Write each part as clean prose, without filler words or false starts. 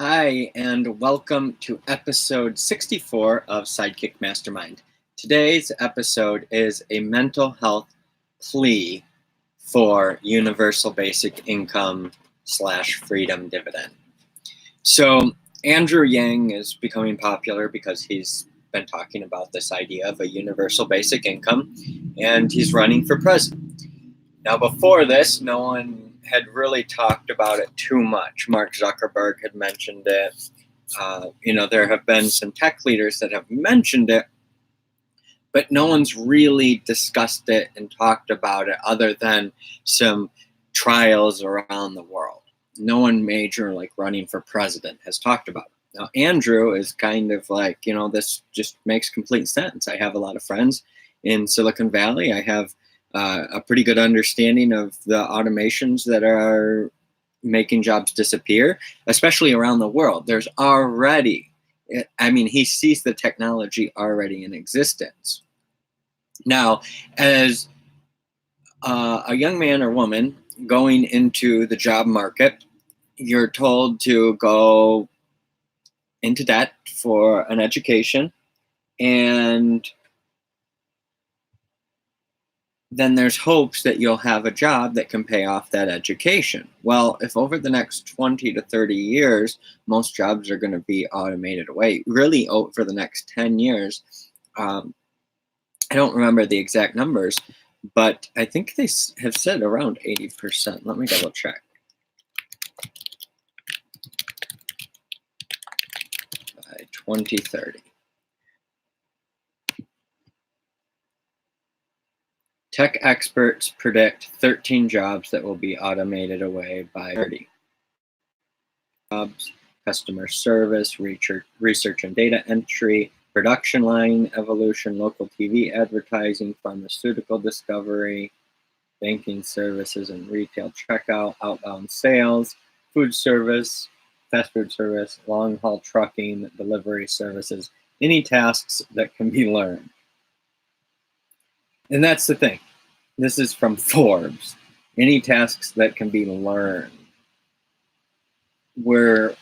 Hi, and welcome to episode 64 of Sidekick Mastermind. Today's episode is a mental health plea for universal basic income / freedom dividend. So, Andrew Yang is becoming popular because he's been talking about this idea of a universal basic income, and he's running for president. Now, before this, no one had really talked about it too much. Mark Zuckerberg had mentioned it. There have been some tech leaders that have mentioned it, but no one's really discussed it and talked about it other than some trials around the world. No one major, like running for president, has talked about it. Now, Andrew is kind of like, this just makes complete sense. I have a lot of friends in Silicon Valley. I have a pretty good understanding of the automations that are making jobs disappear, especially around the world. There's already, he sees the technology already in existence. Now, as a young man or woman going into the job market, you're told to go into debt for an education, and then there's hopes that you'll have a job that can pay off that education. Well, if over the next 20 to 30 years, most jobs are going to be automated away, really over the next 10 years, I don't remember the exact numbers, but I think they have said around 80%. Let me double check. By 2030. Tech experts predict 13 jobs that will be automated away by 30. Jobs, customer service, research and data entry, production line evolution, local TV advertising, pharmaceutical discovery, banking services and retail checkout, outbound sales, food service, fast food service, long-haul trucking, delivery services, any tasks that can be learned. And that's the thing. This is from Forbes. Any tasks that can be learned. We're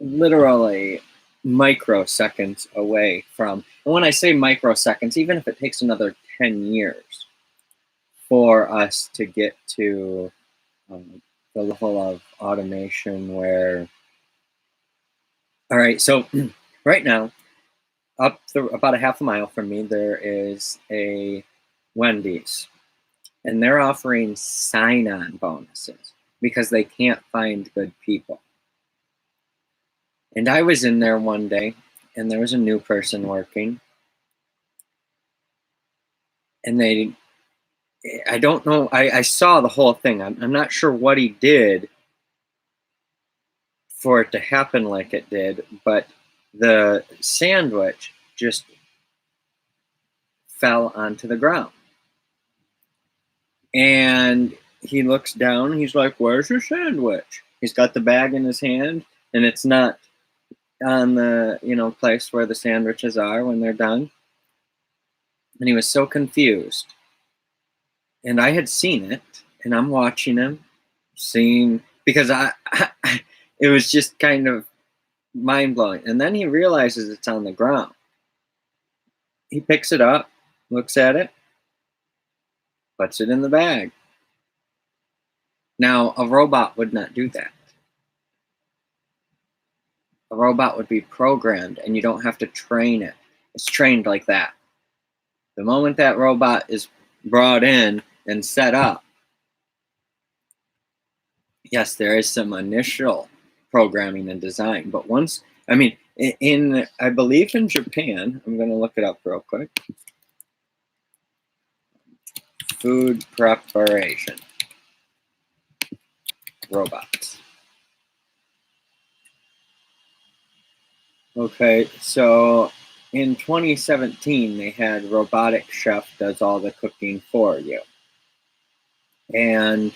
literally microseconds away from, and when I say microseconds, even if it takes another 10 years for us to get to the level of automation where, all right, so right now, about a half a mile from me, there is a Wendy's, and they're offering sign-on bonuses because they can't find good people. And I was in there one day, and there was a new person working, and I don't know, I saw the whole thing. I'm not sure what he did for it to happen like it did, but the sandwich just fell onto the ground. And he looks down, and he's like, "Where's your sandwich?" He's got the bag in his hand, and it's not on the place where the sandwiches are when they're done. And he was so confused. And I had seen it, and I'm watching him, seeing, because it was just kind of mind-blowing. And then he realizes it's on the ground. He picks it up, looks at it, puts it in the bag. Now, a robot would not do that. A robot would be programmed, and you don't have to train it. It's trained like that. The moment that robot is brought in and set up, yes, there is some initial programming and design, but once, I believe in Japan, I'm going to look it up real quick. Food preparation robots. Okay, so in 2017, they had robotic chef does all the cooking for you. And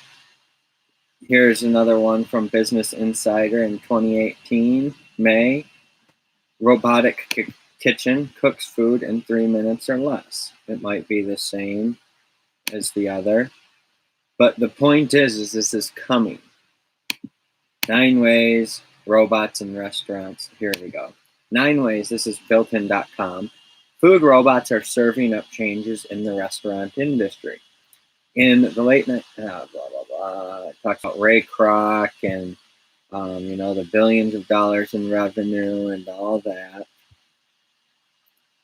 here's another one from Business Insider in 2018, May. Robotic kitchen cooks food in 3 minutes or less. It might be the same as the other. But the point is this is coming. 9 ways robots in restaurants. Here we go. 9 ways. This is builtin.com. Food robots are serving up changes in the restaurant industry. In the late night, blah, blah, blah. It talks about Ray Kroc and, the billions of dollars in revenue and all that.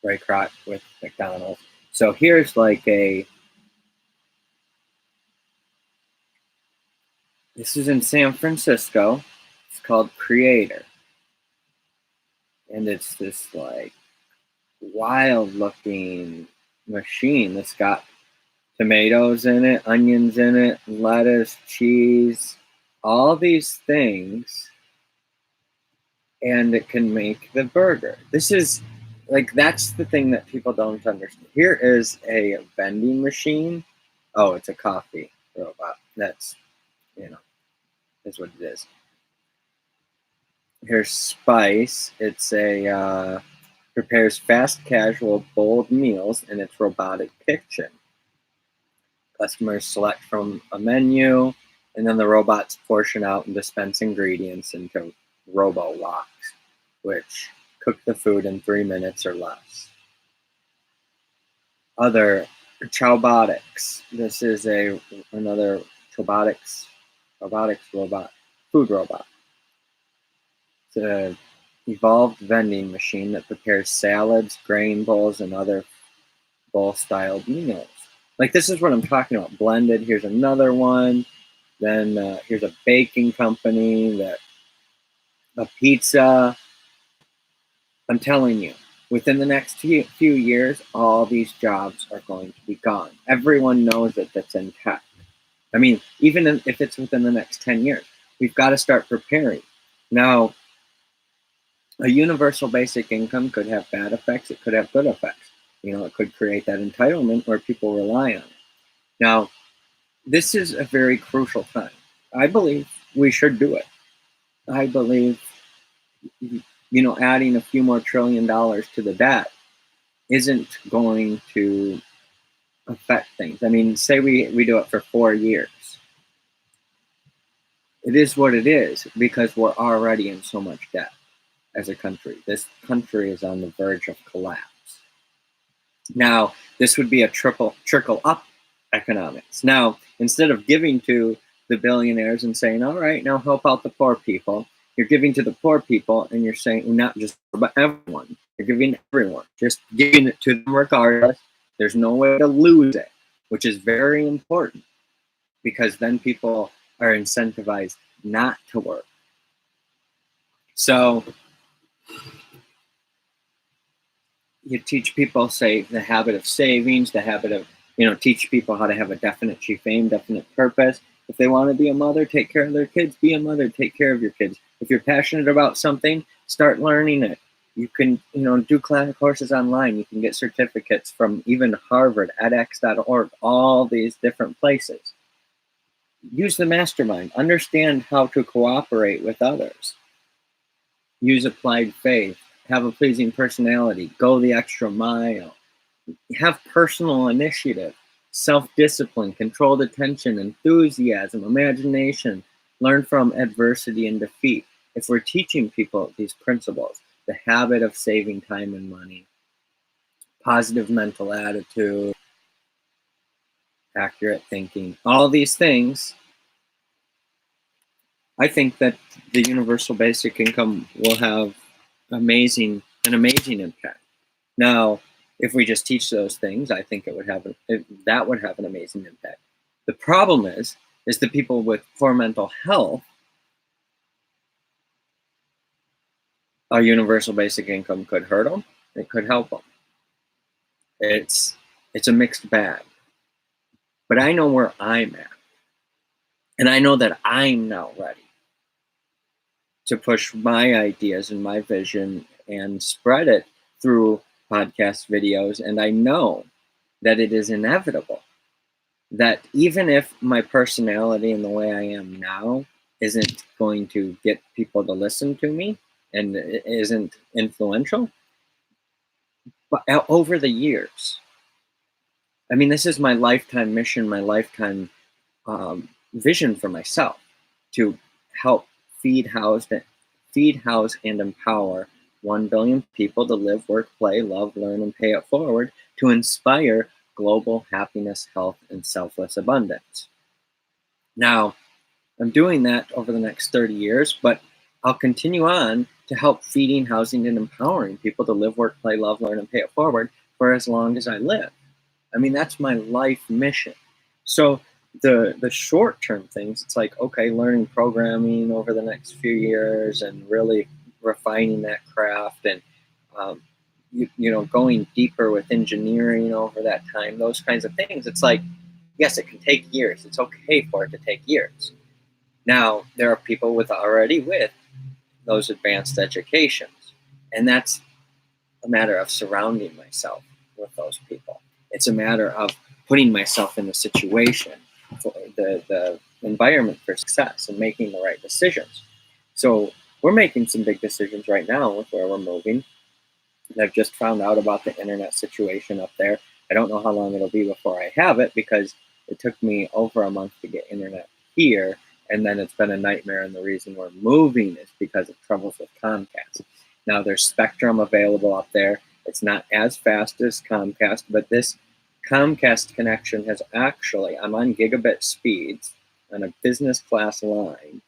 Ray Kroc with McDonald's. So here's this is in San Francisco. It's called Creator. And it's this wild looking machine that's got tomatoes in it, onions in it, lettuce, cheese, all these things. And it can make the burger. This is that's the thing that people don't understand. Here is a vending machine. Oh, it's a coffee robot. That's, is what it is. Here's Spice. It's prepares fast, casual, bold meals in its robotic kitchen. Customers select from a menu, and then the robots portion out and dispense ingredients into robo-woks, which cook the food in 3 minutes or less. Other Chowbotics. This is another robotics robot, food robot. It's an evolved vending machine that prepares salads, grain bowls, and other bowl-styled meals. This is what I'm talking about. Blended. Here's another one. Then here's a baking company, a pizza. I'm telling you, within the next few years, all these jobs are going to be gone. Everyone knows it that's in tech. I mean, even if it's within the next 10 years, we've got to start preparing. Now, a universal basic income could have bad effects. It could have good effects. It could create that entitlement where people rely on it. Now, this is a very crucial time. I believe we should do it. I believe, adding a few more $1 trillion to the debt isn't going to affect things. I mean, say we do it for 4 years. It is what it is because we're already in so much debt as a country. This country is on the verge of collapse. Now, this would be a trickle up economics. Now, instead of giving to the billionaires and saying, all right, now help out the poor people, you're giving to the poor people and you're saying, not just but everyone. You're giving to everyone, just giving it to them regardless. There's no way to lose it, which is very important because then people are incentivized not to work. So you teach people, the habit of savings, the habit of, teach people how to have a definite chief aim, definite purpose. If they want to be a mother, take care of their kids. Be a mother, take care of your kids. If you're passionate about something, start learning it. You can, do courses online. You can get certificates from even Harvard, edX.org, all these different places. Use the mastermind. Understand how to cooperate with others. Use applied faith. Have a pleasing personality. Go the extra mile. Have personal initiative. Self-discipline, controlled attention, enthusiasm, imagination. Learn from adversity and defeat. If we're teaching people these principles, the habit of saving time and money, positive mental attitude, accurate thinking, all these things, I think that the universal basic income will have an amazing impact. Now, if we just teach those things, I think that would have an amazing impact. The problem is the people with poor mental health, a universal basic income could hurt them. It could help them. It's a mixed bag. But I know where I'm at. And I know that I'm now ready to push my ideas and my vision and spread it through podcast videos. And I know that it is inevitable that even if my personality and the way I am now isn't going to get people to listen to me and it isn't influential, but over the years, I mean, this is my lifetime mission, my lifetime vision for myself to help feed, house, feed, house, and empower 1 billion people to live, work, play, love, learn, and pay it forward to inspire global happiness, health, and selfless abundance. Now, I'm doing that over the next 30 years, but I'll continue on to help feeding, housing, and empowering people to live, work, play, love, learn, and pay it forward for as long as I live. I mean, that's my life mission. So the short term things, it's like, okay, learning programming over the next few years and really refining that craft and um, going deeper with engineering over that time, those kinds of things. It's like, yes, it can take years. It's okay for it to take years. Now, there are people with those advanced educations, and that's a matter of surrounding myself with those people. It's a matter of putting myself in the situation, for the environment for success and making the right decisions. So we're making some big decisions right now with where we're moving. And I've just found out about the internet situation up there. I don't know how long it'll be before I have it because it took me over a month to get internet here. And then it's been a nightmare. And the reason we're moving is because of troubles with Comcast. Now there's Spectrum available up there. It's not as fast as Comcast, but this Comcast connection has actually, I'm on gigabit speeds on a business class line.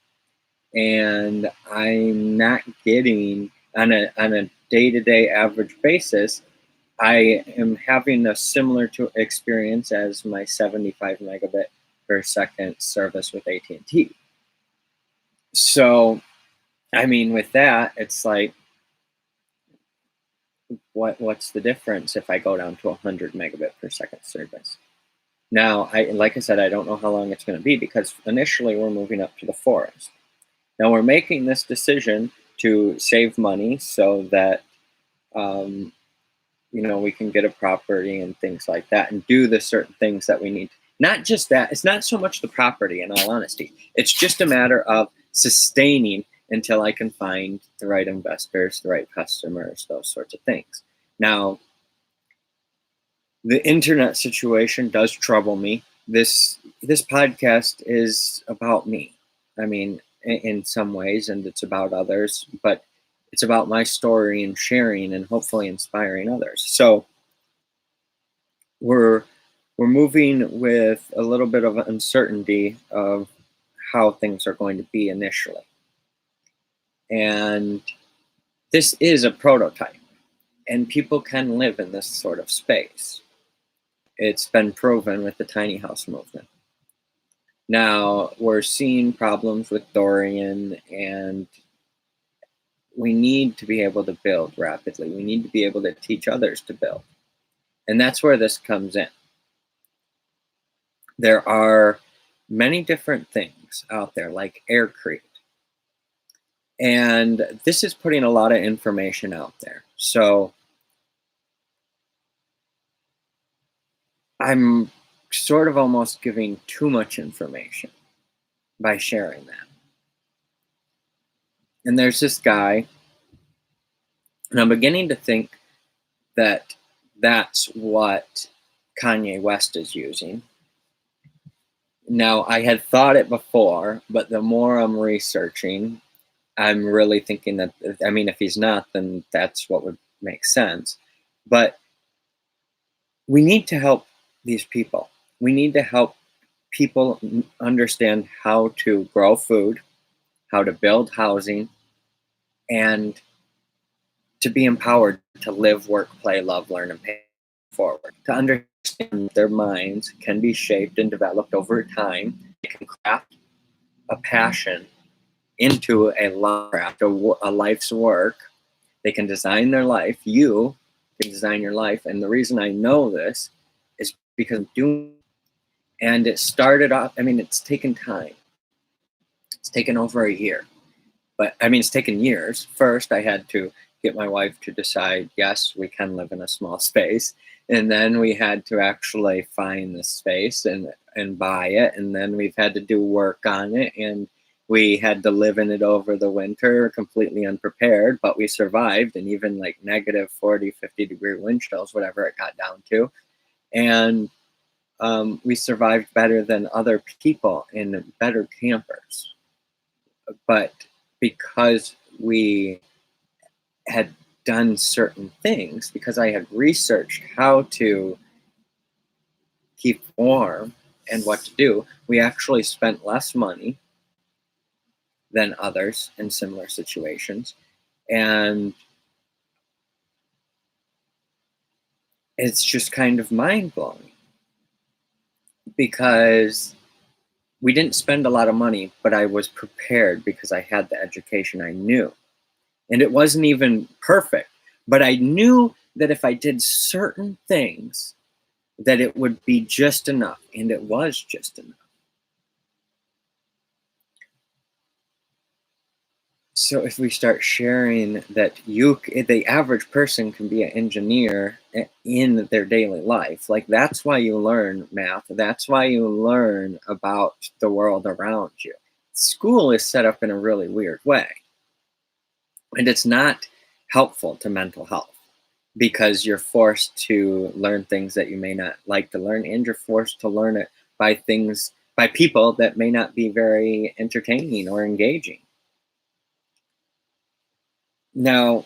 And I'm not getting on a day-to-day average basis, I am having a similar to experience as my 75 megabit per second service with AT&T. So, I mean, with that, it's like, what's the difference if I go down to 100 megabit per second service? Now, like I said, I don't know how long it's going to be because initially we're moving up to the forest. Now we're making this decision to save money so that we can get a property and things like that and do the certain things that we need. Not just that, it's not so much the property in all honesty. It's just a matter of sustaining until I can find the right investors, the right customers, those sorts of things. Now, the internet situation does trouble me. This podcast is about me. I mean, in some ways, and it's about others, but it's about my story and sharing and hopefully inspiring others. So we're moving with a little bit of uncertainty of how things are going to be initially. And this is a prototype, and people can live in this sort of space. It's been proven with the tiny house movement. Now we're seeing problems with Dorian, and we need to be able to build rapidly. We need to be able to teach others to build. And that's where this comes in. There are many different things out there like Aircrete. And this is putting a lot of information out there. So I'm sort of almost giving too much information by sharing that. And there's this guy, and I'm beginning to think that that's what Kanye West is using. Now, I had thought it before, but the more I'm researching, I'm really thinking that, I mean, if he's not, then that's what would make sense. But we need to help these people. We need to help people understand how to grow food, how to build housing, and to be empowered to live, work, play, love, learn, and pay forward. To understand their minds can be shaped and developed over time. They can craft a passion into a craft, a life's work. They can design their life. You can design your life. And the reason I know this is because I'm doing it. And it started off, I mean, it's taken time. It's taken over a year. But I mean, it's taken years. First, I had to get my wife to decide, yes, we can live in a small space. And then we had to actually find the space and buy it. And then we've had to do work on it. And we had to live in it over the winter, completely unprepared, but we survived. And even like negative 40, 50-degree wind chills, whatever it got down to. And we survived better than other people in better campers. But because we had done certain things, because I had researched how to keep warm and what to do, we actually spent less money than others in similar situations. And it's just kind of mind-blowing, because we didn't spend a lot of money, but I was prepared because I had the education I knew. And it wasn't even perfect, but I knew that if I did certain things, that it would be just enough, and it was just enough. So if we start sharing that the average person can be an engineer in their daily life, like that's why you learn math. That's why you learn about the world around you. School is set up in a really weird way, and it's not helpful to mental health, because you're forced to learn things that you may not like to learn, and you're forced to learn it by people that may not be very entertaining or engaging. Now,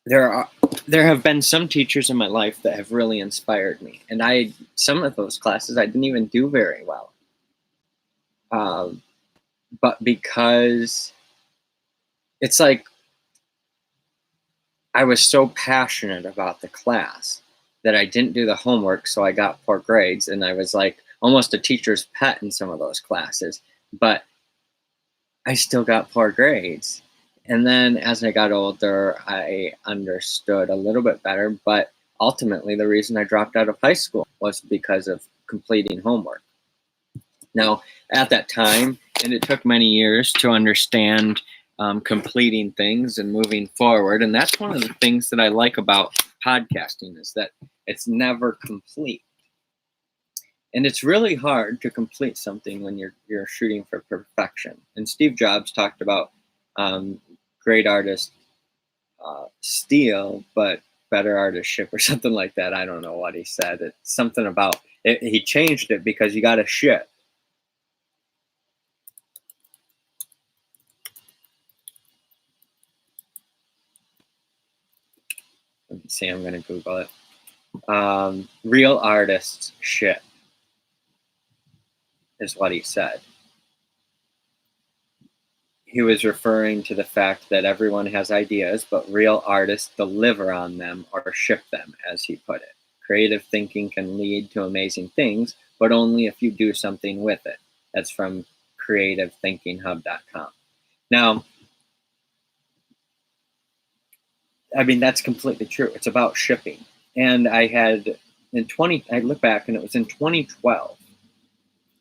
there have been some teachers in my life that have really inspired me, and some of those classes I didn't even do very well, um, but because it's like I was so passionate about the class that I didn't do the homework, so I got poor grades, and I was like almost a teacher's pet in some of those classes, but I still got poor grades. And then as I got older, I understood a little bit better, but ultimately the reason I dropped out of high school was because of completing homework. Now, at that time, and it took many years to understand completing things and moving forward, and that's one of the things that I like about podcasting, is that it's never complete. And it's really hard to complete something when you're shooting for perfection. And Steve Jobs talked about great artists steal, but better artists ship, or something like that. I don't know what he said. It's something about it. He changed it because you got to ship. Let me see. I'm going to Google it. Real artists ship, is what he said. He was referring to the fact that everyone has ideas, but real artists deliver on them or ship them, as he put it. Creative thinking can lead to amazing things, but only if you do something with it. That's from creativethinkinghub.com. Now, I mean, that's completely true. It's about shipping. And I look back, and it was in 2012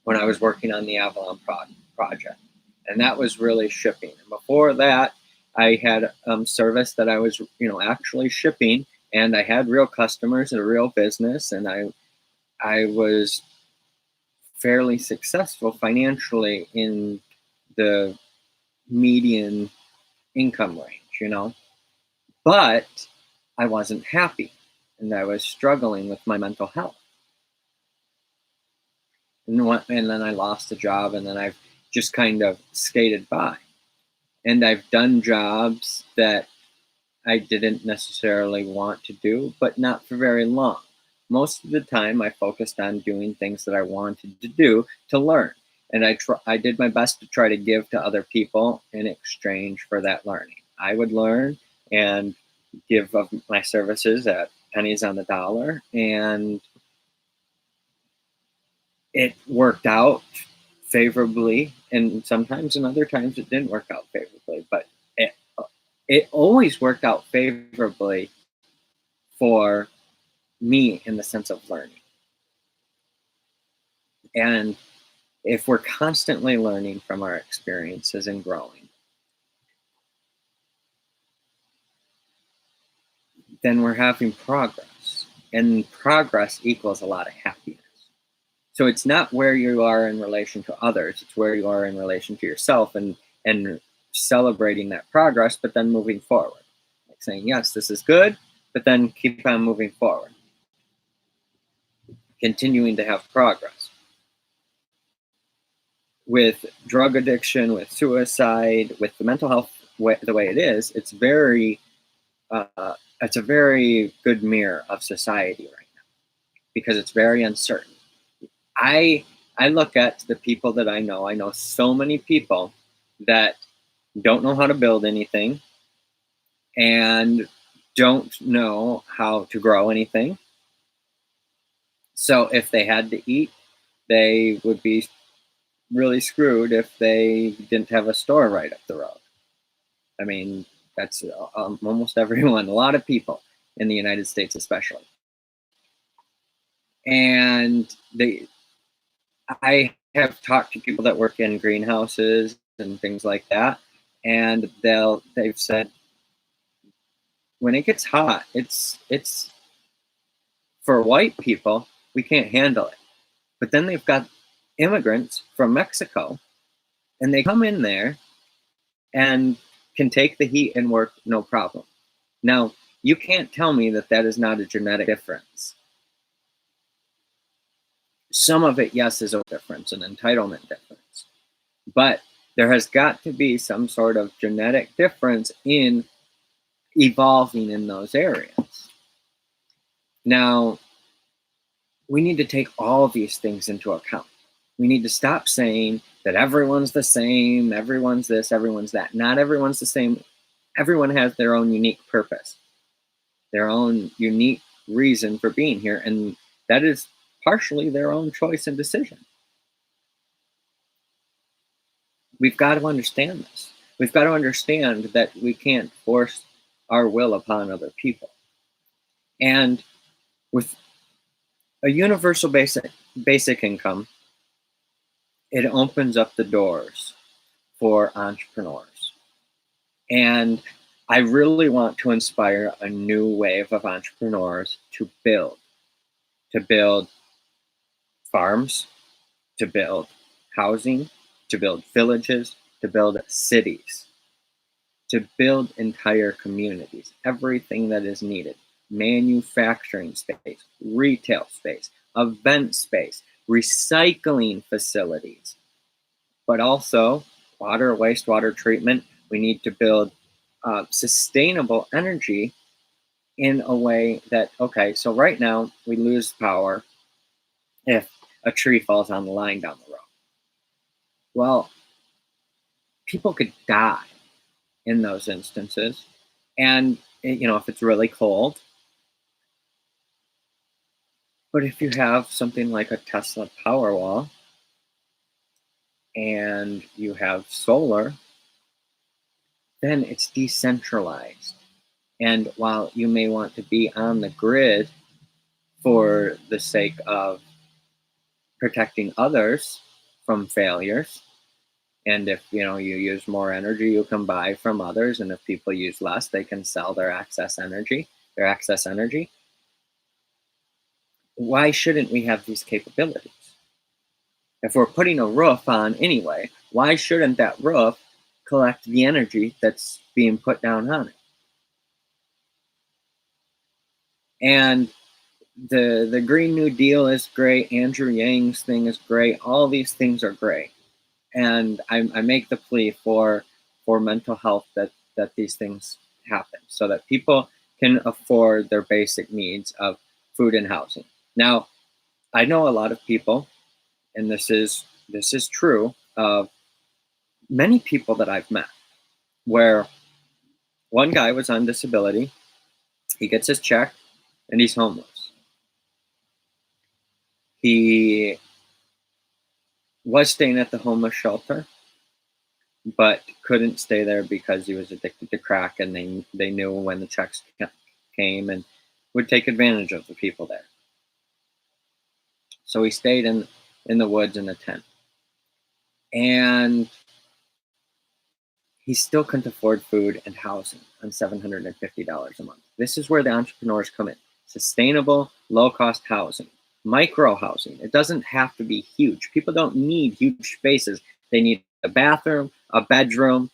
when I was working on the Avalon project. And that was really shipping. And before that, I had service that I was, actually shipping, and I had real customers and a real business, and I was fairly successful financially in the median income range, but I wasn't happy, and I was struggling with my mental health. And then I lost the job, and then I've just kind of skated by. And I've done jobs that I didn't necessarily want to do, but not for very long. Most of the time, I focused on doing things that I wanted to do to learn. And I did my best to try to give to other people in exchange for that learning. I would learn and give of my services at pennies on the dollar, and it worked out favorably, and sometimes and other times it didn't work out favorably, but it always worked out favorably for me in the sense of learning. And if we're constantly learning from our experiences and growing, then we're having progress, and progress equals a lot of happiness. So it's not where you are in relation to others, it's where you are in relation to yourself, and celebrating that progress, but then moving forward. Like saying, yes, this is good, but then keep on moving forward. Continuing to have progress. With drug addiction, with suicide, with the mental health the way it is, it's a very good mirror of society right now because it's very uncertain. I I look at the people that I know. I know so many people that don't know how to build anything and don't know how to grow anything. So if they had to eat, they would be really screwed if they didn't have a store right up the road. I mean, that's almost everyone, a lot of people in the United States, especially. And I have talked to people that work in greenhouses and things like that, and they've said when it gets hot, it's for white people we can't handle it. But then they've got immigrants from Mexico, and they come in there and can take the heat and work no problem. Now, you can't tell me that that is not a genetic difference. Some of it, yes, is a difference, an entitlement difference. But there has got to be some sort of genetic difference in evolving in those areas. Now, we need to take all of these things into account. We need to stop saying that everyone's the same, everyone's this, everyone's that. Not everyone's the same. Everyone has their own unique purpose, their own unique reason for being here, and that is partially their own choice and decision. We've got to understand this. We've got to understand that we can't force our will upon other people. And with a universal basic income, it opens up the doors for entrepreneurs. And I really want to inspire a new wave of entrepreneurs to build farms, to build housing, to build villages, to build cities, to build entire communities, everything that is needed. Manufacturing space, retail space, event space, recycling facilities, but also water, wastewater treatment. We need to build sustainable energy in a way that, okay, so right now we lose power if a tree falls on the line down the road. Well, people could die in those instances. And, if it's really cold, but if you have something like a Tesla Powerwall and you have solar, then it's decentralized. And while you may want to be on the grid for the sake of protecting others from failures, and if you use more energy, you can buy from others, and if people use less, they can sell their excess energy. Why shouldn't we have these capabilities? If we're putting a roof on anyway, why shouldn't that roof collect the energy that's being put down on it? And the Green New Deal is great. Andrew Yang's thing is great. All these things are great. And I make the plea for mental health that these things happen so that people can afford their basic needs of food and housing. Now, I know a lot of people, and this is true of many people that I've met, where one guy was on disability, he gets his check, and he's homeless. He was staying at the homeless shelter, but couldn't stay there because he was addicted to crack, and they knew when the checks came and would take advantage of the people there. So he stayed in the woods in a tent. And he still couldn't afford food and housing on $750 a month. This is where the entrepreneurs come in. Sustainable, low-cost housing, micro housing. It doesn't have to be huge. People don't need huge spaces. They need a bathroom, a bedroom,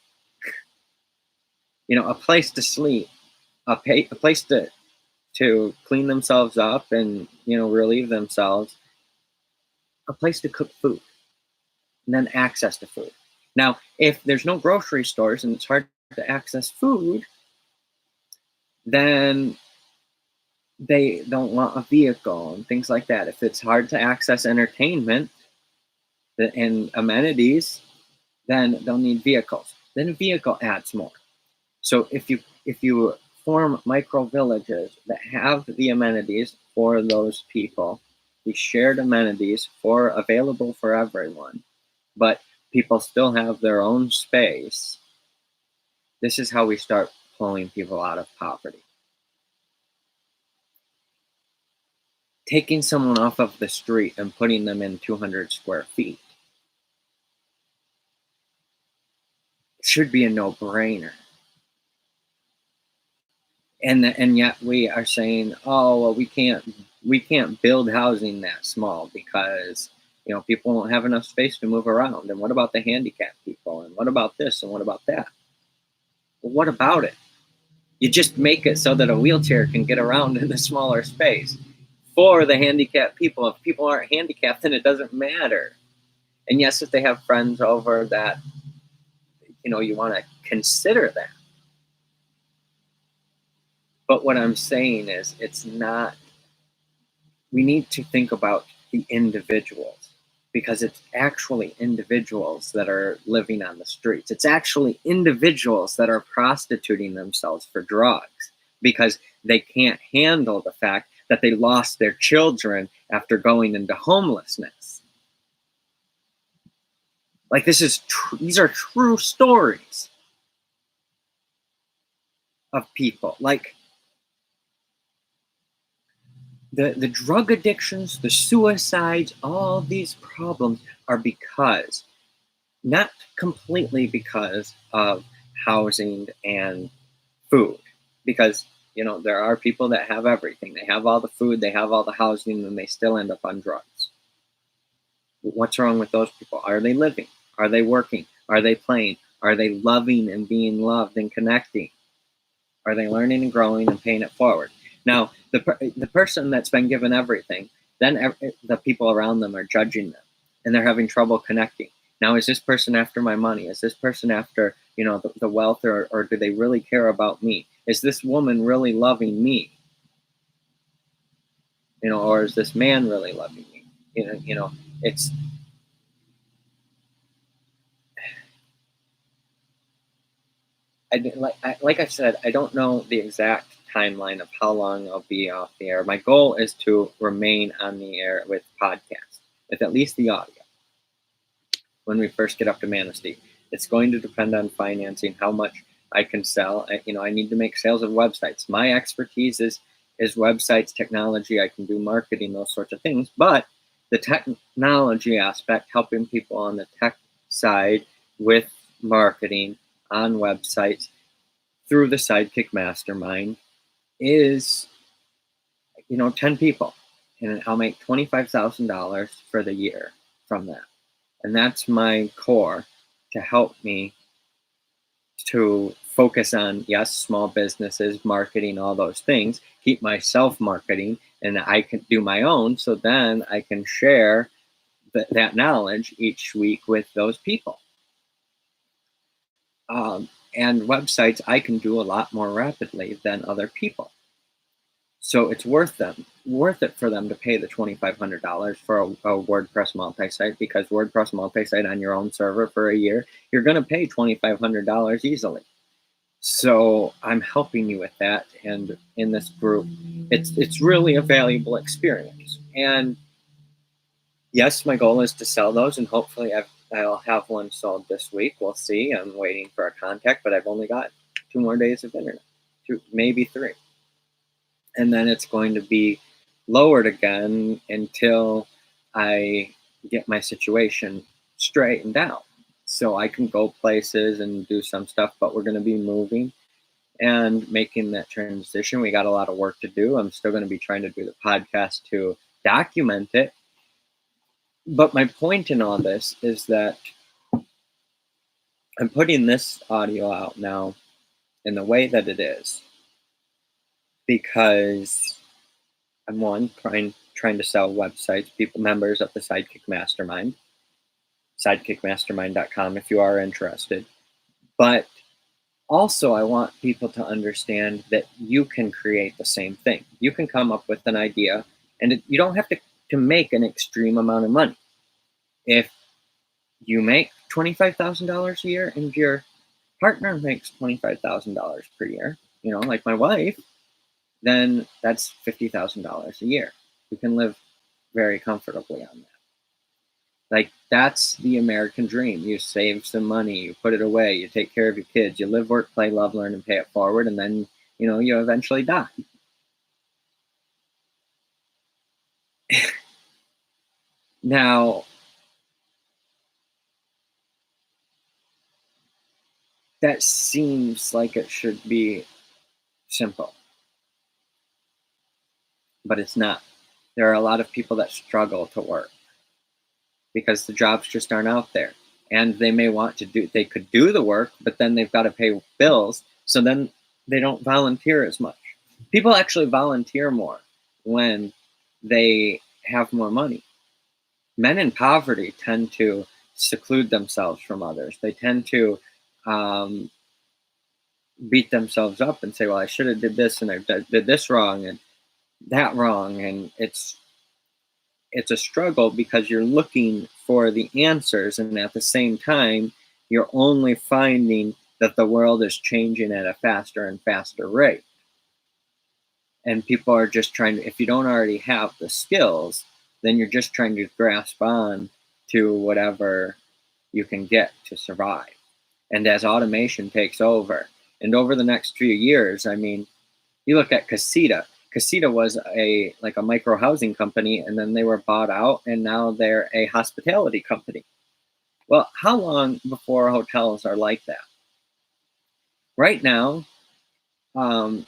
a place to sleep, a place to clean themselves up and relieve themselves, a place to cook food, and then access to food. Now, if there's no grocery stores and it's hard to access food, then they don't want a vehicle and things like that. If it's hard to access entertainment and amenities, then they'll need vehicles. Then a vehicle adds more. So if you form micro villages that have the amenities for those people, the shared amenities for available for everyone, but people still have their own space, this is how we start pulling people out of poverty. Taking someone off of the street and putting them in 200 square feet should be a no-brainer. And yet we are saying, oh well, we can't build housing that small because people won't have enough space to move around. And what about the handicapped people? And what about this? And what about that? Well, what about it? You just make it so that a wheelchair can get around in a smaller space for the handicapped people. If people aren't handicapped, then it doesn't matter. And yes, if they have friends over, that you want to consider that. But what I'm saying is, it's not, we need to think about the individuals, because it's actually individuals that are living on the streets. It's actually individuals that are prostituting themselves for drugs because they can't handle the fact that they lost their children after going into homelessness. Like, these are true stories of people. Like, the drug addictions, the suicides, all these problems are because, not completely because of housing and food, because there are people that have everything. They have all the food, they have all the housing, and they still end up on drugs. What's wrong with those people? Are they living? Are they working? Are they playing? Are they loving and being loved and connecting? Are they learning and growing and paying it forward? Now, the person that's been given everything, then the people around them are judging them, and they're having trouble connecting. Now, is this person after my money? Is this person after the wealth, or do they really care about me? Is this woman really loving me? Or is this man really loving me? It's like I said, I don't know the exact timeline of how long I'll be off the air. My goal is to remain on the air with podcasts, with at least the audio, when we first get up to Manistee. It's going to depend on financing, how much I can sell. I need to make sales of websites. My expertise is websites, technology. I can do marketing, those sorts of things. But the technology aspect, helping people on the tech side with marketing on websites through the Sidekick Mastermind, is 10 people, and I'll make $25,000 for the year from that. And that's my core to help me to focus on, yes, small businesses, marketing, all those things, keep myself marketing, and I can do my own, so then I can share that knowledge each week with those people. And websites I can do a lot more rapidly than other people. So it's worth it for them to pay the $2,500 for a WordPress multi-site, because WordPress multi-site on your own server for a year, you're going to pay $2,500 easily. So I'm helping you with that, and in this group, it's really a valuable experience. And yes, my goal is to sell those, and hopefully I'll have one sold this week. We'll see. I'm waiting for a contact, but I've only got 2 more days of internet, 2, maybe 3. And then it's going to be lowered again until I get my situation straightened out, so I can go places and do some stuff. But we're going to be moving and making that transition. We got a lot of work to do. I'm still going to be trying to do the podcast to document it. But my point in all this is that I'm putting this audio out now in the way that it is because I'm trying to sell websites, people, members of the Sidekick Mastermind, sidekickmastermind.com if you are interested. But Also, I want people to understand that you can create the same thing. You can come up with an idea, and you don't have to make an extreme amount of money. If you make $25,000 a year and your partner makes $25,000 per year, like my wife, then that's $50,000 a year. We can live very comfortably on that. Like, that's the American dream. You save some money, you put it away, you take care of your kids, you live, work, play, love, learn, and pay it forward, and then, you eventually die. Now, that seems like it should be simple, but it's not. There are a lot of people that struggle to work because the jobs just aren't out there. And they could do the work, but then they've got to pay bills. So then they don't volunteer as much. People actually volunteer more when they have more money. Men in poverty tend to seclude themselves from others. They tend to um, beat themselves up and say, well, I should have did this and I did this wrong and that wrong. And it's a struggle because you're looking for the answers, and at the same time you're only finding that the world is changing at a faster and faster rate, and people are just trying to, if you don't already have the skills, then you're just trying to grasp on to whatever you can get to survive. And as automation takes over, and over the next few years, I mean, you look at Casita was a micro housing company, and then they were bought out, and now they're a hospitality company. Well, how long before hotels are like that? Right now, my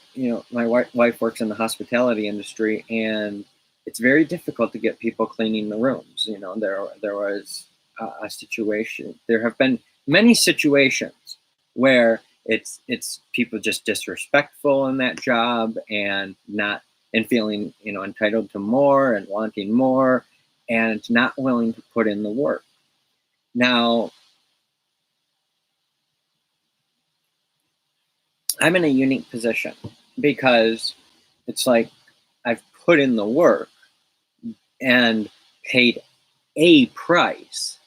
wife works in the hospitality industry, and it's very difficult to get people cleaning the rooms. There was a situation. There have been many situations where it's people just disrespectful in that job and not and feeling entitled to more and wanting more and not willing to put in the work. Now, I'm in a unique position because it's like I've put in the work and paid a price,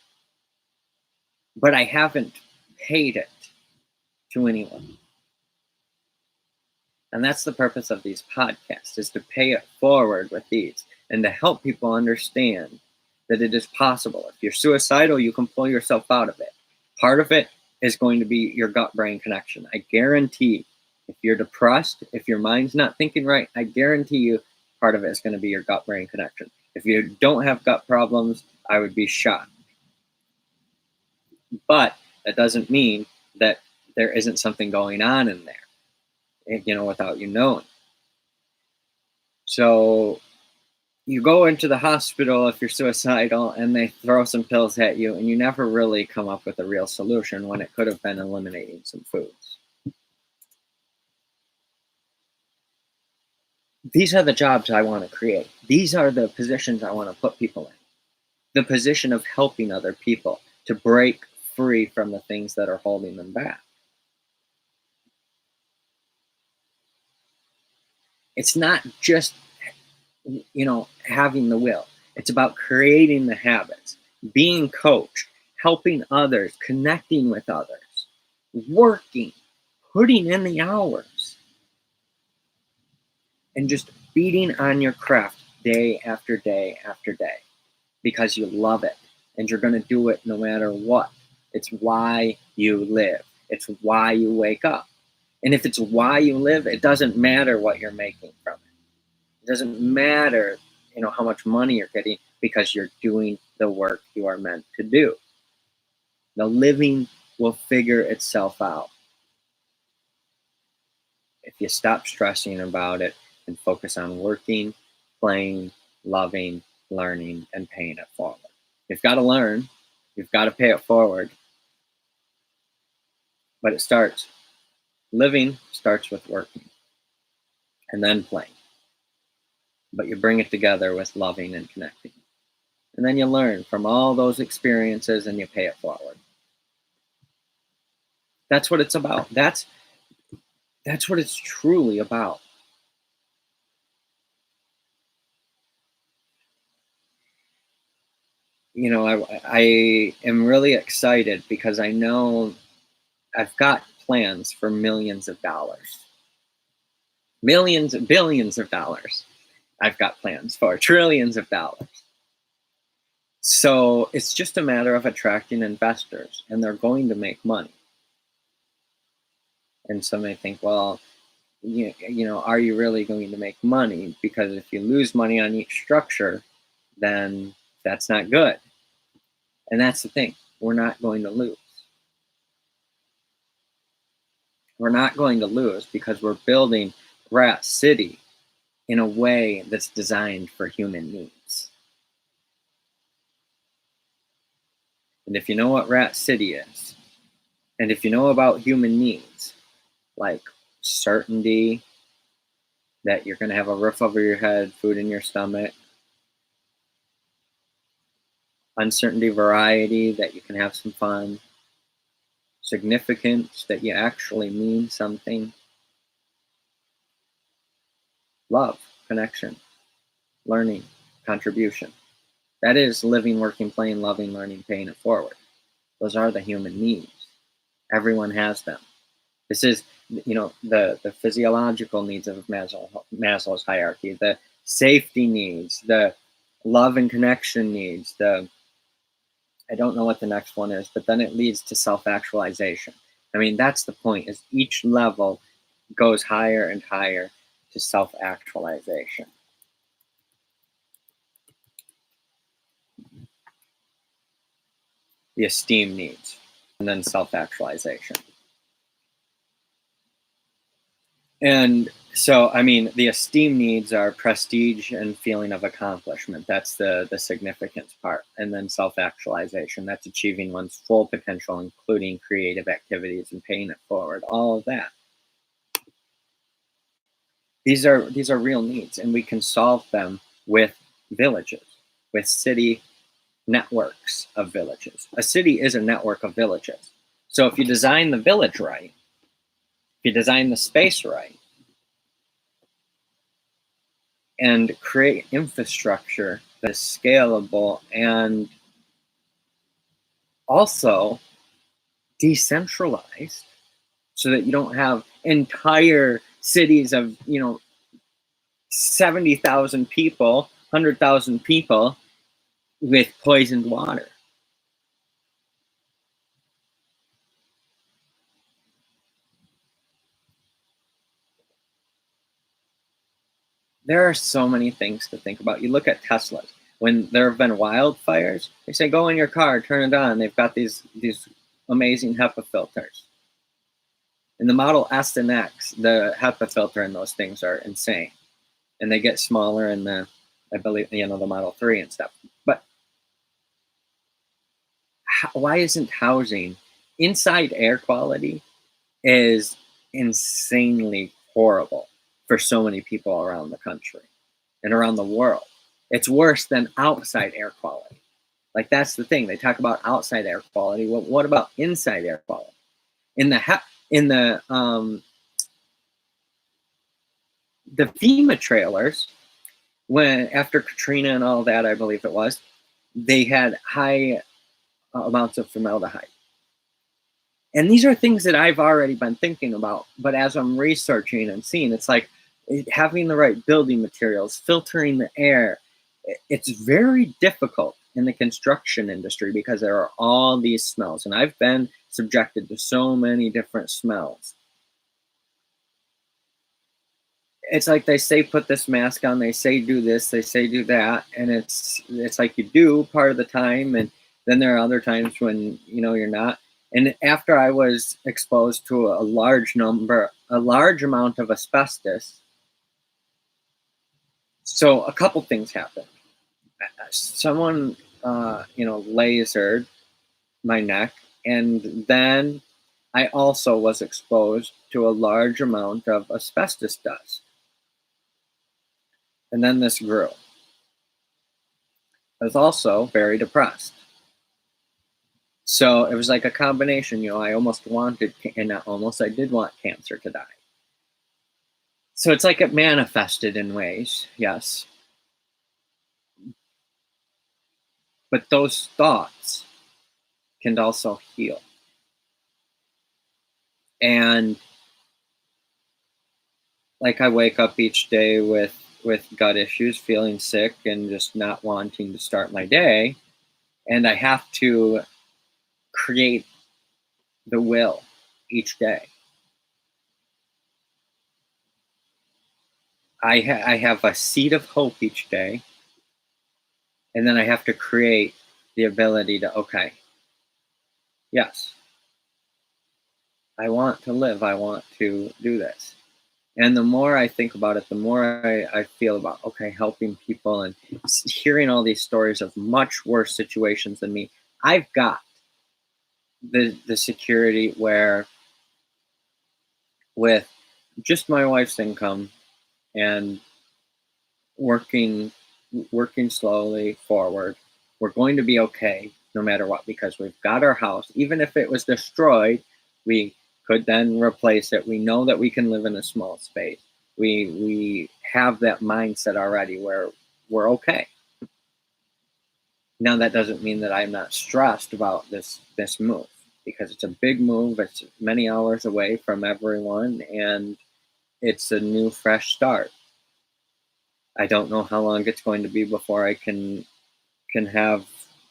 but I haven't paid it to anyone. And that's the purpose of these podcasts, is to pay it forward with these and to help people understand that it is possible. If you're suicidal, you can pull yourself out of it. Part of it is going to be your gut-brain connection. I guarantee if you're depressed, if your mind's not thinking right, I guarantee you part of it is going to be your gut-brain connection. If you don't have gut problems, I would be shocked. But that doesn't mean that there isn't something going on in there, without you knowing. So you go into the hospital if you're suicidal and they throw some pills at you, and you never really come up with a real solution when it could have been eliminating some foods. These are the jobs I want to create. These are the positions I want to put people in. The position of helping other people to break free from the things that are holding them back. It's not just, having the will. It's about creating the habits, being coached, helping others, connecting with others, working, putting in the hours, and just beating on your craft day after day after day because you love it and you're going to do it no matter what. It's why you live. It's why you wake up. And if it's why you live, it doesn't matter what you're making from it. It doesn't matter, how much money you're getting, because you're doing the work you are meant to do. The living will figure itself out if you stop stressing about it and focus on working, playing, loving, learning, and paying it forward. You've got to learn. You've got to pay it forward. But living starts with working and then playing. But you bring it together with loving and connecting. And then you learn from all those experiences and you pay it forward. That's what it's about. That's That's what it's truly about. I am really excited because I know I've got plans for millions of dollars, millions, billions of dollars. I've got plans for trillions of dollars. So it's just a matter of attracting investors, and they're going to make money. And some may think, well, are you really going to make money? Because if you lose money on each structure, then that's not good. And that's the thing. We're not going to lose. We're not going to lose because we're building Rat City in a way that's designed for human needs. And if you know what Rat City is, and if you know about human needs, like certainty that you're going to have a roof over your head, food in your stomach, uncertainty, variety, that you can have some fun, significance, that you actually mean something, love, connection, learning, contribution. That is living, working, playing, loving, learning, paying it forward. Those are the human needs. Everyone has them. This is, the physiological needs of Maslow's hierarchy, the safety needs, the love and connection needs, I don't know what the next one is, but then it leads to self-actualization. I mean, that's the point, is each level goes higher and higher to self-actualization. The esteem needs, and then self-actualization. And so, I mean, the esteem needs are prestige and feeling of accomplishment. That's the significance part. And then self-actualization, that's achieving one's full potential, including creative activities and paying it forward, all of that. These are real needs, and we can solve them with villages, with city networks of villages. A city is a network of villages. So if you design the village right, if you design the space right, and create infrastructure that is scalable and also decentralized, so that you don't have entire cities of 70,000 people, 100,000 people with poisoned water. There are so many things to think about. You look at Teslas. When there have been wildfires, they say, go in your car, turn it on. They've got these amazing HEPA filters. In the Model S and X, the HEPA filter in those things are insane. And they get smaller in I believe, the Model 3 and stuff. But why isn't housing, inside air quality is insanely horrible for so many people around the country and around the world. It's worse than outside air quality. Like, that's the thing. They talk about outside air quality. Well, what about inside air quality? In the FEMA trailers, when after Katrina and all that, I believe it was, they had high amounts of formaldehyde. And these are things that I've already been thinking about, but as I'm researching and seeing, it's like having the right building materials, filtering the air. It's very difficult in the construction industry because there are all these smells, and I've been subjected to so many different smells. It's like they say put this mask on, they say do this, they say do that, and it's like you do part of the time, and then there are other times when you're not. And after I was exposed to a large amount of asbestos, so a couple things happened. Someone lasered my neck, and then I also was exposed to a large amount of asbestos dust. And then this grew. I was also very depressed. So it was like a combination. I almost wanted, and not almost, I did want cancer to die. So it's like it manifested in ways, yes. But those thoughts can also heal. And like I wake up each day with gut issues, feeling sick and just not wanting to start my day, and I have to create the will each day. I have a seed of hope each day, and then I have to create the ability to, okay, yes, I want to live. I want to do this. And the more I think about it, the more I feel about, okay, helping people and hearing all these stories of much worse situations than me. I've got the security where with just my wife's income and working working slowly forward, we're going to be okay no matter what, because we've got our house. Even if it was destroyed, we could then replace it. We know that we can live in a small space. We have that mindset already where we're okay. Now that doesn't mean that I'm not stressed about this move, because it's a big move. It's many hours away from everyone, and it's a new fresh start. I don't know how long it's going to be before I can have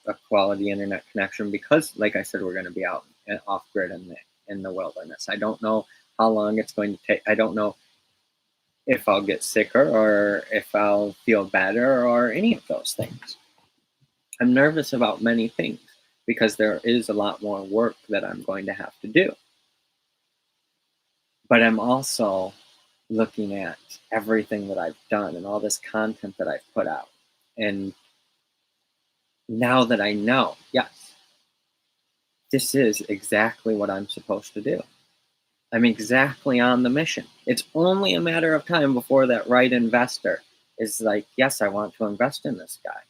a quality internet connection, because, like I said, we're going to be out and off grid in the wilderness. I don't know how long it's going to take. I don't know if I'll get sicker or if I'll feel better or any of those things. I'm nervous about many things because there is a lot more work that I'm going to have to do. But I'm also looking at everything that I've done and all this content that I've put out. And now that I know, yes, this is exactly what I'm supposed to do. I'm exactly on the mission. It's only a matter of time before that right investor is like, yes, I want to invest in this guy.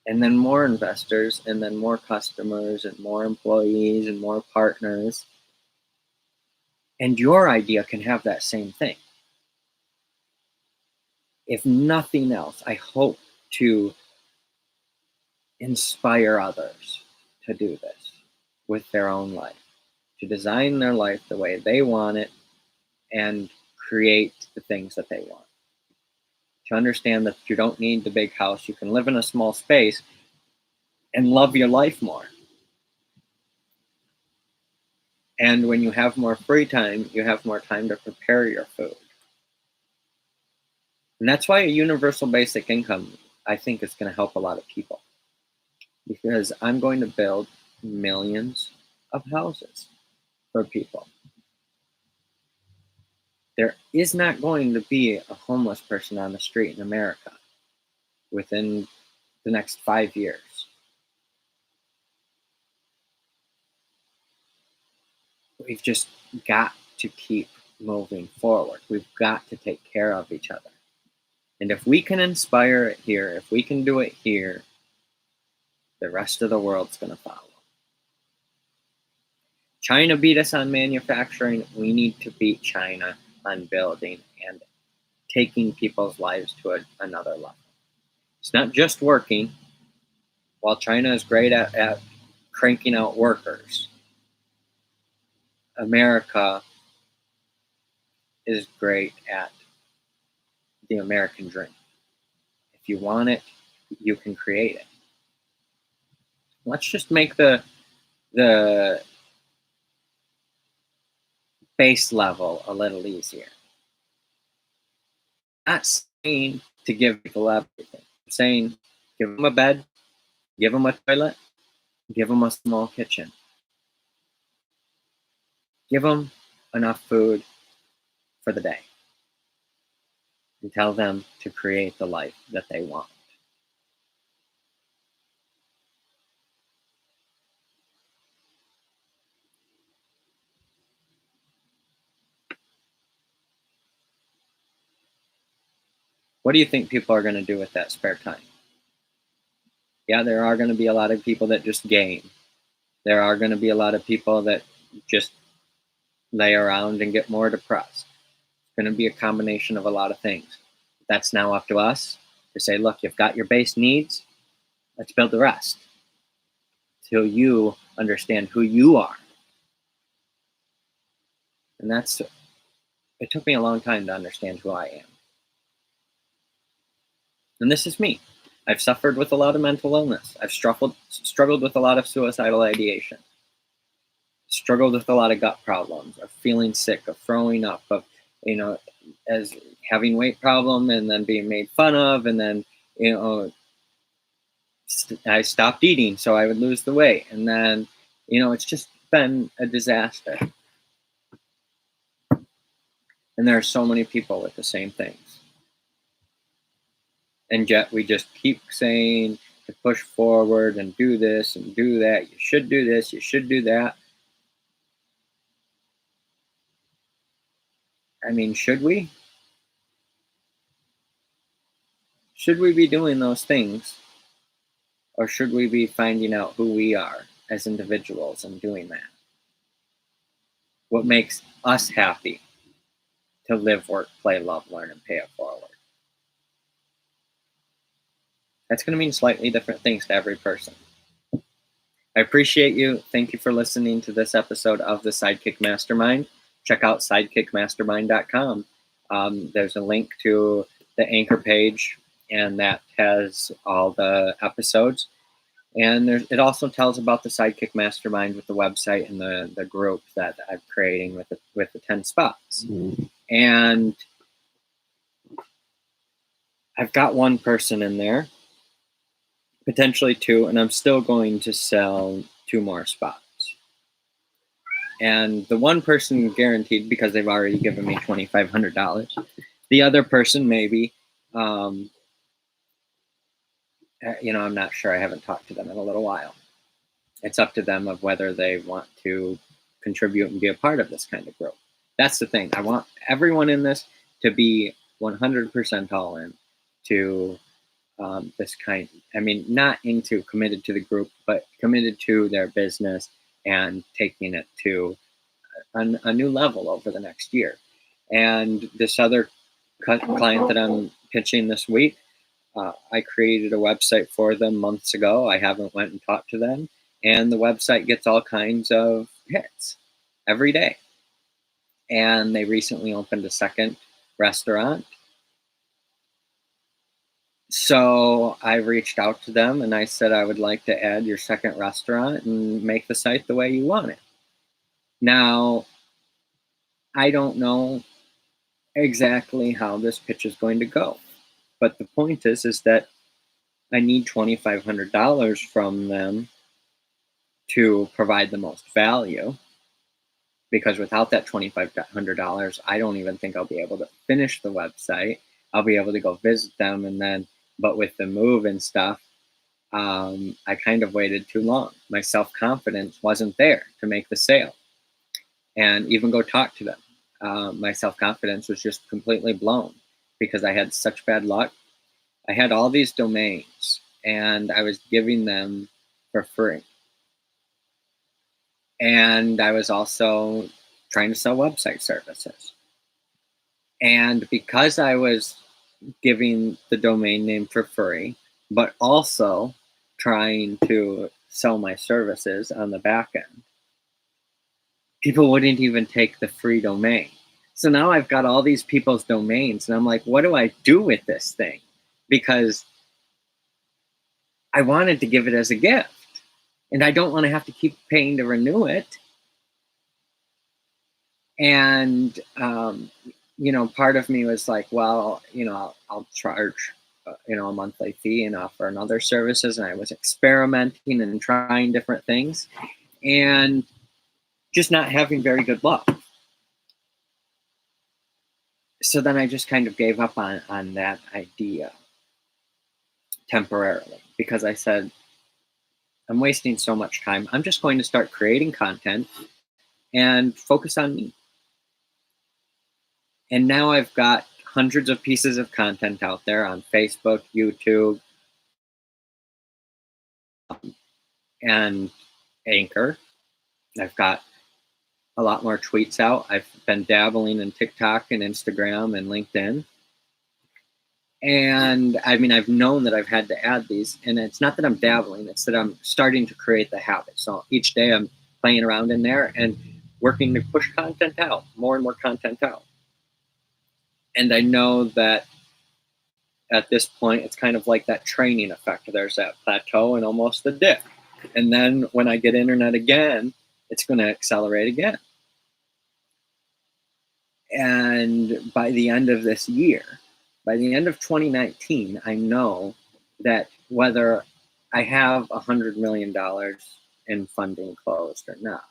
And then more investors, and then more customers, and more employees, and more partners. And your idea can have that same thing. If nothing else, I hope to inspire others to do this with their own life, to design their life the way they want it and create the things that they want. To understand that you don't need the big house, you can live in a small space and love your life more. And when you have more free time, you have more time to prepare your food. And that's why a universal basic income, I think, is going to help a lot of people. Because I'm going to build millions of houses for people. There is not going to be a homeless person on the street in America within the next 5 years. We've just got to keep moving forward. We've got to take care of each other. And if we can inspire it here, if we can do it here, the rest of the world's going to follow. China beat us on manufacturing. We need to beat China on building and taking people's lives to another level. It's not just working. While China is great at cranking out workers, America is great at the American dream. If you want it, you can create it. Let's just make the base level a little easier. Not saying to give people everything. I'm saying give them a bed, give them a toilet, give them a small kitchen. Give them enough food for the day. And tell them to create the life that they want. What do you think people are going to do with that spare time? Yeah, there are going to be a lot of people that just game. There are going to be a lot of people that just lay around and get more depressed. going to be a combination of a lot of things. That's now up to us to say, look, you've got your base needs. Let's build the rest till you understand who you are. And it took me a long time to understand who I am. And this is me. I've suffered with a lot of mental illness. I've struggled with a lot of suicidal ideation. Struggled with a lot of gut problems, of feeling sick, of throwing up, of, as having weight problem and then being made fun of. And then, I stopped eating so I would lose the weight. And then, it's just been a disaster. And there are so many people with the same things. And yet we just keep saying to push forward and do this and do that. You should do this, you should do that. I mean, should we? Should we be doing those things? Or should we be finding out who we are as individuals and doing that? What makes us happy to live, work, play, love, learn, and pay it forward? That's going to mean slightly different things to every person. I appreciate you. Thank you for listening to this episode of the Sidekick Mastermind. Check out sidekickmastermind.com. There's a link to the anchor page, and that has all the episodes. And it also tells about the Sidekick Mastermind with the website and the group that I'm creating with the 10 spots. Mm-hmm. And I've got one person in there, potentially two, and I'm still going to sell 2 more spots. And the one person guaranteed because they've already given me $2,500. The other person maybe, I'm not sure. I haven't talked to them in a little while. It's up to them of whether they want to contribute and be a part of this kind of growth. That's the thing. I want everyone in this to be 100% all in to this kind. I mean, not into committed to the group, but committed to their business and taking it to a new level over the next year. And this other client that I'm pitching this week, I created a website for them months ago. I haven't went and talked to them. And the website gets all kinds of hits every day. And they recently opened a second restaurant. So I reached out to them and I said, I would like to add your second restaurant and make the site the way you want it. Now, I don't know exactly how this pitch is going to go. But the point is that I need $2,500 from them to provide the most value. Because without that $2,500, I don't even think I'll be able to finish the website. I'll be able to go visit them but with the move and stuff, I kind of waited too long. My self-confidence wasn't there to make the sale and even go talk to them. My self-confidence was just completely blown because I had such bad luck. I had all these domains and I was giving them for free. And I was also trying to sell website services. And because I was giving the domain name for free, but also trying to sell my services on the back end, people wouldn't even take the free domain. So now I've got all these people's domains and I'm like, what do I do with this thing? Because I wanted to give it as a gift and I don't want to have to keep paying to renew it. And, part of me was like, well, I'll charge, a monthly fee and offer another services. And I was experimenting and trying different things and just not having very good luck. So then I just kind of gave up on that idea temporarily because I said, I'm wasting so much time. I'm just going to start creating content and focus on me. And now I've got hundreds of pieces of content out there on Facebook, YouTube, and Anchor. I've got a lot more tweets out. I've been dabbling in TikTok and Instagram and LinkedIn. And I mean, I've known that I've had to add these, and it's not that I'm dabbling, it's that I'm starting to create the habit. So each day I'm playing around in there and working to push content out, more and more content out. And I know that at this point, it's kind of like that training effect. There's that plateau and almost the dip. And then when I get internet again, it's going to accelerate again. And by the end of this year, by the end of 2019, I know that whether I have $100 million in funding closed or not,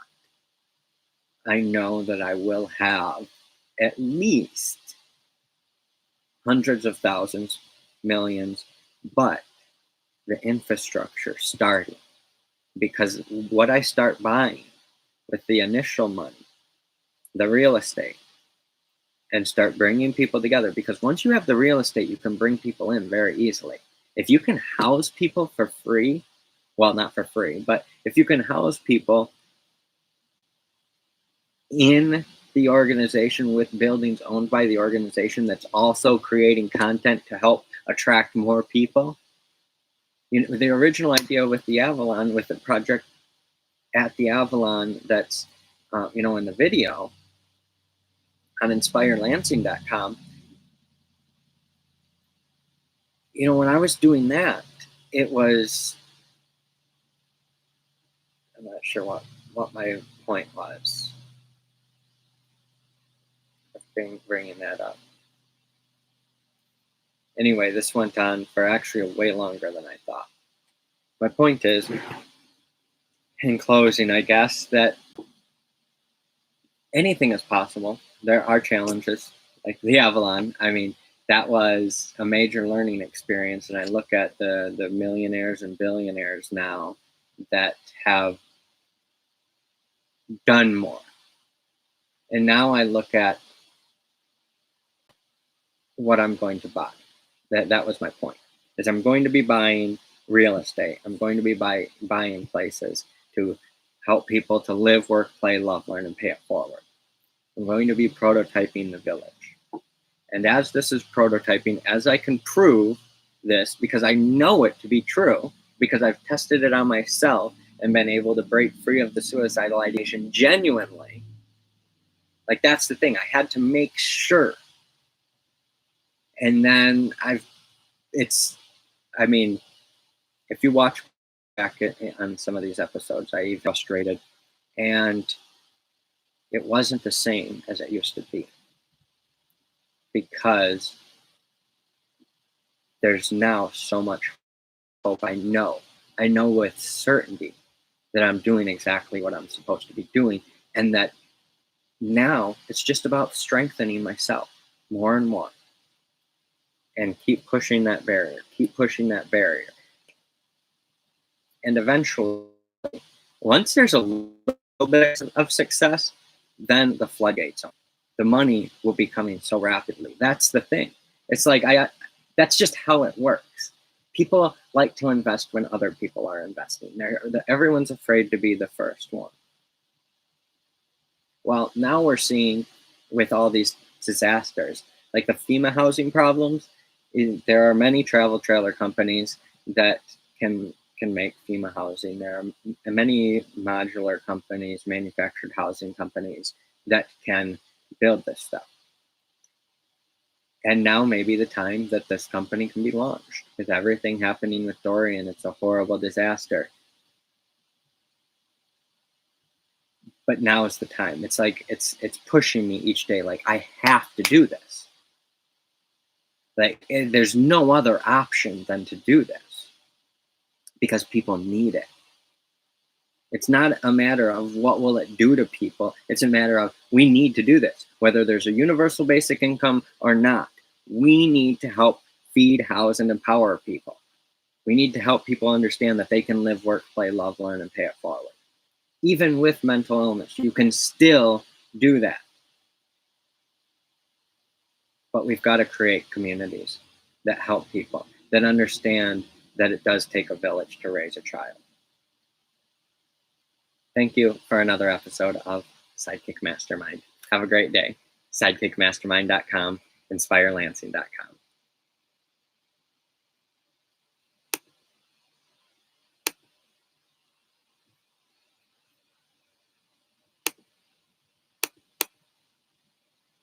I know that I will have at least hundreds of thousands, millions, but the infrastructure starting. Because what I start buying with the initial money, the real estate, and start bringing people together, because once you have the real estate, you can bring people in very easily. If you can house people for free, well, not for free, but if you can house people in the organization with buildings owned by the organization that's also creating content to help attract more people. You know, the original idea with the Avalon, with the project at the Avalon that's, in the video on inspirelansing.com, when I was doing that, it was, I'm not sure what my point was of bringing that up. Anyway, this went on for actually way longer than I thought. My point is, in closing, I guess that anything is possible. There are challenges, like the Avalon. I mean, that was a major learning experience. And I look at the millionaires and billionaires now that have done more. And now I look at what I'm going to buy. That was my point. Is I'm going to be buying real estate. I'm going to be buying places to help people to live, work, play, love, learn, and pay it forward. I'm going to be prototyping the village. And as this is prototyping, as I can prove this, because I know it to be true, because I've tested it on myself and been able to break free of the suicidal ideation genuinely, like that's the thing. I had to make sure. And then if you watch back on some of these episodes, I even frustrated, and it wasn't the same as it used to be, because there's now so much hope. I know with certainty that I'm doing exactly what I'm supposed to be doing, and that now it's just about strengthening myself more and more, and keep pushing that barrier, and eventually, once there's a little bit of success, then the floodgates open. The money will be coming so rapidly. That's the thing. It's like that's just how it works. People like to invest when other people are investing. Everyone's afraid to be the first one. Well, now we're seeing with all these disasters, like the FEMA housing problems, there are many travel trailer companies that can make FEMA housing. There are many modular companies, manufactured housing companies that can build this stuff. And now may be the time that this company can be launched. With everything happening with Dorian, it's a horrible disaster. But now is the time. It's like it's pushing me each day. Like, I have to do this. Like, there's no other option than to do this, because people need it. It's not a matter of what will it do to people. It's a matter of, we need to do this, whether there's a universal basic income or not. We need to help feed, house, and empower people. We need to help people understand that they can live, work, play, love, learn, and pay it forward. Even with mental illness, you can still do that. But we've got to create communities that help people, that understand that it does take a village to raise a child. Thank you for another episode of Sidekick Mastermind. Have a great day. SidekickMastermind.com, InspireLansing.com.